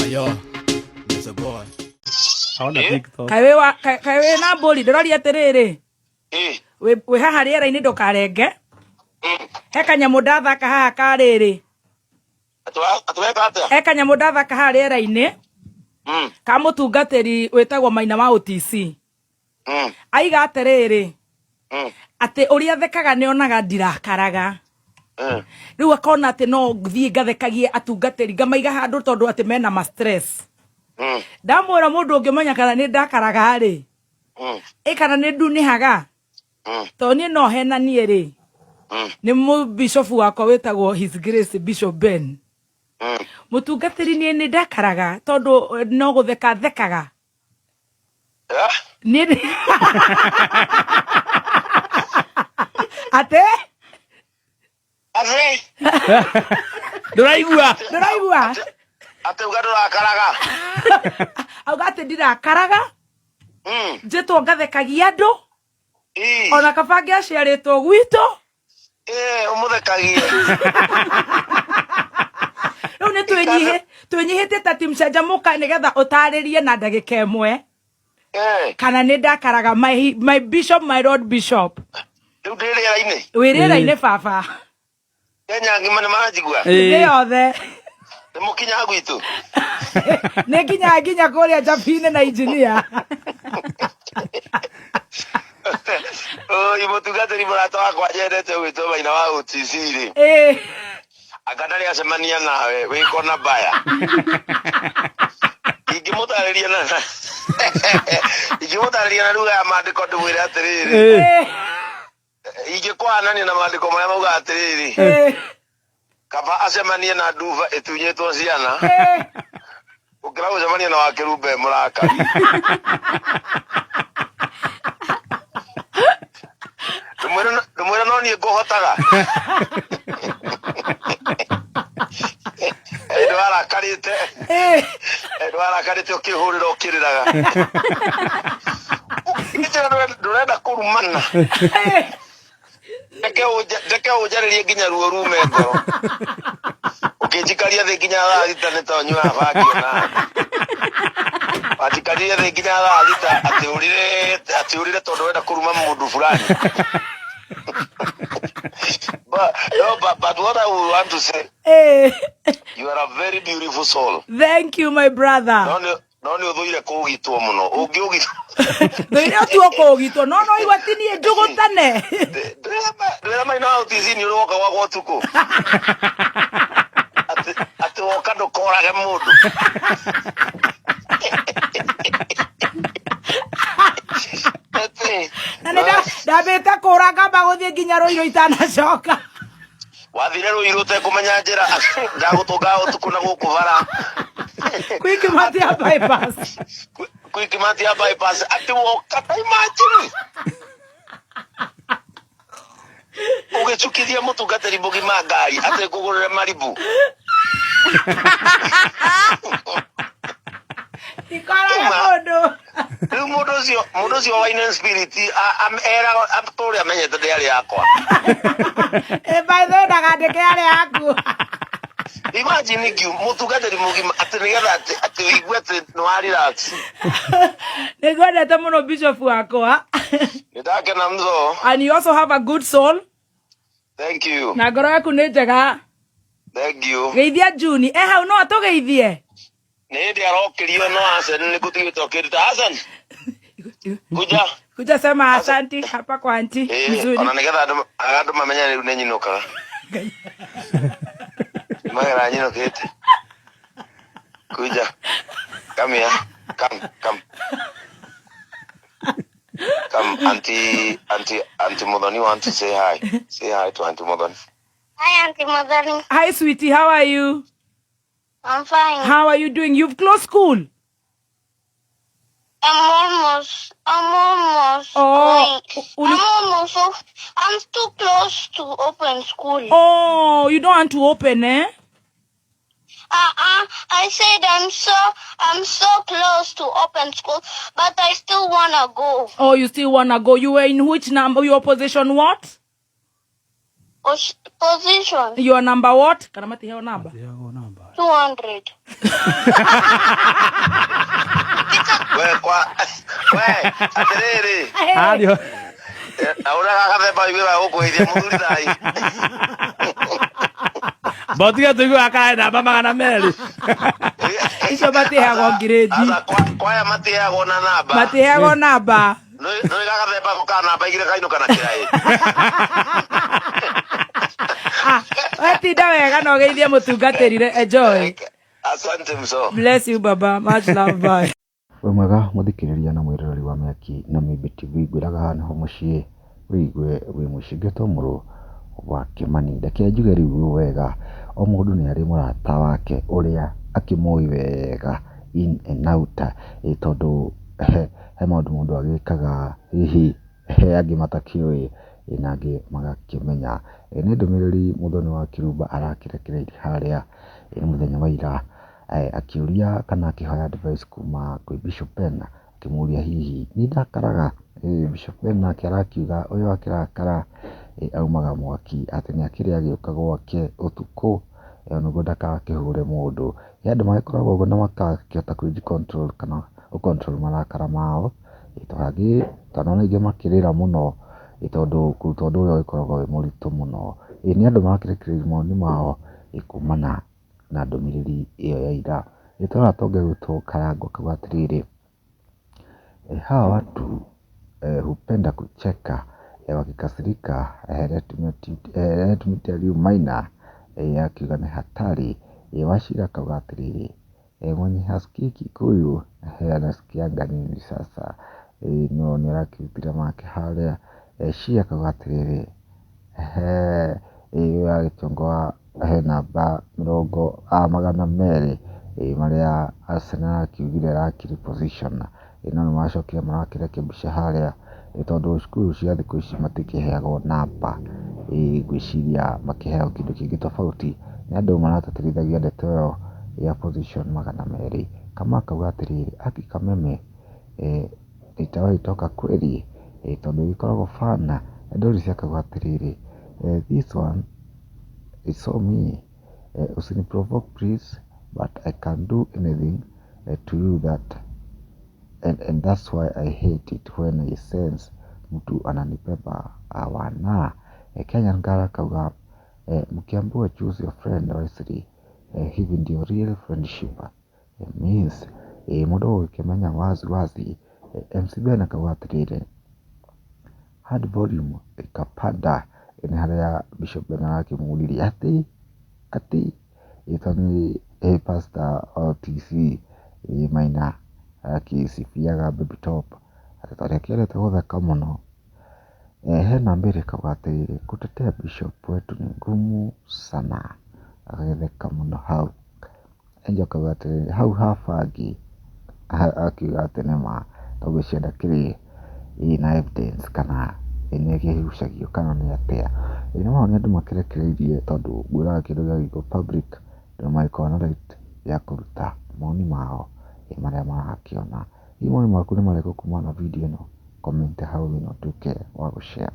Yo, there's a boy. Hauna TikTok. Kaiwe na boli ndorori atiriri. We haha riera-ini ndukarenge. He kanyamu ndathaka haha kariri. Atweka atia? He kanyamu ndathaka haha riera-ini. Ka mutungatiri wetagwo Maina wa OTC. Aiga atiriri. Ati uria thekaga nionaga ndirakaraga. Riu akona ati no thie ngathekagie atungatiri ngamaiga handu tondu ati mena ma stress. Ndamwira mundu ungimenya kana ni ndakaraga ri. Kana ni ndunihaga. To ni no hena nie ri. Ni mu bishop wakwa wetagwo His Grace Bishop Ben. Mutungatiri ni ndakaraga tondu no gutheka thekaga. Ni Ate? Ate? Nduraigua. Ate ugadura karaga. Augate ndirakaraga. Njetwo ngathekagia andu. Ona kabange aciaritwo gwito. Umuthekagie. Riu ni twenyihite ta Tim Canjamuka nigetha utaririe na ndagika imwe. Kana ni ndakaraga my bishop, my lord bishop. Riu ndiriera-ini. Wirira-ini baba. Kenya ngima ni manjigua. Ni yothe. Ni mukinya gwitu. Ni nginya kuria Japine na engineer. Imutungatiri murata wakwa nyendete gwitwo Maina wa OTC ri. Akadari acemania nawe wikona baya. Ingimutariria na ruga ya mandiko ndumwire atiriri. Ingikwana ni na mandiko maria mauga atiriri. Kaba acemanie na nduva itunyitwo ciana. Ukira ucemania na wakirumbe muraka. Ndumwira no ni nguhotaga. Edwara karite. Edwara karite ukihurira ukiriraga. Ndurenda kurumana. Ndeke ujaririe nginya ruo rume ngoro. Ukijikaria thi nginya thita ni tonywa bangi ona. Atikaria thi nginya thita atiurire tondu wenda kuruma mundu fulani. But what I would want to say, you are a very beautiful soul. Thank you, my brother. No uthuire kugitwo muno. Ungiugitwo. Ndoire tu kugitwo. No igwatini njugutane. Ndira Maina OTC ni uroka gwakwa tuku. Ati woka ndukorage mundu. Ndabeta kuraga baguthie nginya Ruiru itanacoka. Wathire Ruiru utekumenya njira ndagutunga utuku na guku bara. Quickmatia bypass. Ati woka ta imagine. Ugicukithia mutungatiri mugima ngari ati kugurire maribu. Mundu cio wine spirit era aturi amenyete ndiari yakwa. By the way ndagandike ari yaku. Imagine you mutungatiri mugima ati nigetha ati wigue ati no relax. Nigwendete muno bishop wakwa. Nindakena mzo. And you also have a good soul. Thank you. Na ngoro yaku ni njega. Thank you. Geithia Juni. Hau no atugeithie. Nindi arokirio no Hassan ni kutigito kirita Hassan. Kuja sema asanti hapa kwa aunti. Mzuri. Ona nigetha andu mamenya ni nenyinuka. Magara nyino kete. Kuja. Come here. Come. Come, Auntie Modoni want to say hi. Say hi to Auntie Modoni. Hi, Auntie Modoni. Hi, sweetie. How are you? I'm fine. How are you doing? You've closed school. I'm almost. Oh. I'm too close to open school. Oh, you don't want to open, eh? I said I'm so close to open school, but I still wanna go. Oh, you still wanna go? You were in which number? Your position what? Position. Your number what? Karamati, your number. 200. We, atiriri. Adio. Ahora kagathemba wigura gukuhithia muthuri thai. Botiga tuigua akae namba 200. Icio matiheagwo ngirĩndi. Asa kwaya matiheagwo na namba. Matiheagwo namba. No gagathemba guka namba igire kainũka na kĩraĩ. Wetinda wega na ũgeithie mũtungatĩri. Enjoy. Asante mso. Bless you baba. Much love. Bye. We mwega muthikiriria na mwiroreri wa Mĩaki na Mĩmbi TV, ngwĩraga haha nĩho mũciĩ wĩigue wĩ mũciĩ tomũrũ wa Kĩmani. Ndeke njuge rĩu wega, o mũndũ nĩ arĩ mũrata wake ũrĩa akĩmũĩ wega in and out, tondũ he maũndũ mũndũ agĩkaga hihi angĩ matakĩũĩ na angĩ magakĩmenya. Nĩ ndũmĩrĩri Mũthoni wa Kĩrumba arakĩrekereirie harĩa mũthenya wa ira, akĩũria kana akĩhoya advice kuma kwĩ Bishop Ben, akĩmũria hihi nĩ ndakaraga. Bishop Ben nake arakiuga ũyũ akĩrakara aumaga mwaki, atĩ nĩ akĩrĩ agĩũka gwake ũtukũ nĩguo ndagakĩhũre mũndũ. Andũ magĩkoragwo ũguo na makahota kwĩ control kana control marakara mao, tondũ aingĩ makĩrĩra mũno tondũ kũruta ũndũ ũrĩa ũgĩkoragwo wĩ mũritũ mũno. Nĩ andũ marakĩrekereria mawoni mao kumana na ndũmĩrĩri ĩyo ya ira. Nĩtũrona tonge gwĩtwo Karango akauga atĩrĩrĩ, hawa watu hupenda kucheka wakikasirika, let me tell you Maina akiuga nĩ hatari. Wachira akauga atĩrĩrĩ, mwenye hasikii Kikuyu anasikianga nini sasa? No nĩ arakĩrutire make harĩa. Shia akauga atĩrĩrĩ, agĩtongoa namba 200 marĩa Arsenal akiugire arakĩrĩ position, no nĩ macokire marakĩrekia mbica harĩa, tondũ cukuru cia thikũ ici matikĩheagwo namba, ngwĩciria makĩheagwo kĩndũ kĩngĩ tofauti. Nĩ andũ maratĩtĩrithagia ndeto ĩyo ya position 200. Kama akauga atĩrĩrĩ, ati Kameme itawahi toka kweli, tondũ ĩkoragwo fana. Doris akauga atĩrĩrĩ, this one is so me, usini provoke please, but I can do anything to you that and that's why I hate it when he says mtu ananibeba wana. Kenya Ngara akauga, mkiambiwa choose your friend wisely, hivi ndio real friendship means. Mũndũ ũkĩmenya wazi. MC Ben akauga atĩrĩrĩ, hard volume ikapanda. Nĩ harĩa Bishop Ben arakĩmũririe atĩ ĩtoni pastor OTC Maina akĩcibiaga Baby Top, atĩ tondũ akĩendete gũtheka mũno. Hena mbere akauga atĩrĩrĩ, kutetea Bishop wetu ni ngumu sana, agĩtheka mũno hau. Enjo akauga atĩrĩrĩ, hau habangi, akiuga atĩ nĩma tondũ cienda kĩrĩ na evidence kana nĩ akĩhucagio kana nĩ atĩa. Nĩ maũndũ andũ makĩrekereirie, tondũ ngwĩraga kĩndũ gĩgĩkwo public nĩ magĩkoragwo na right ya kũruta mawoni mao marĩa marakĩona. Hihi mawoni maku nĩ marĩkũ kumana na video ĩno? Comment hau na ũtuĩke wa gũshare.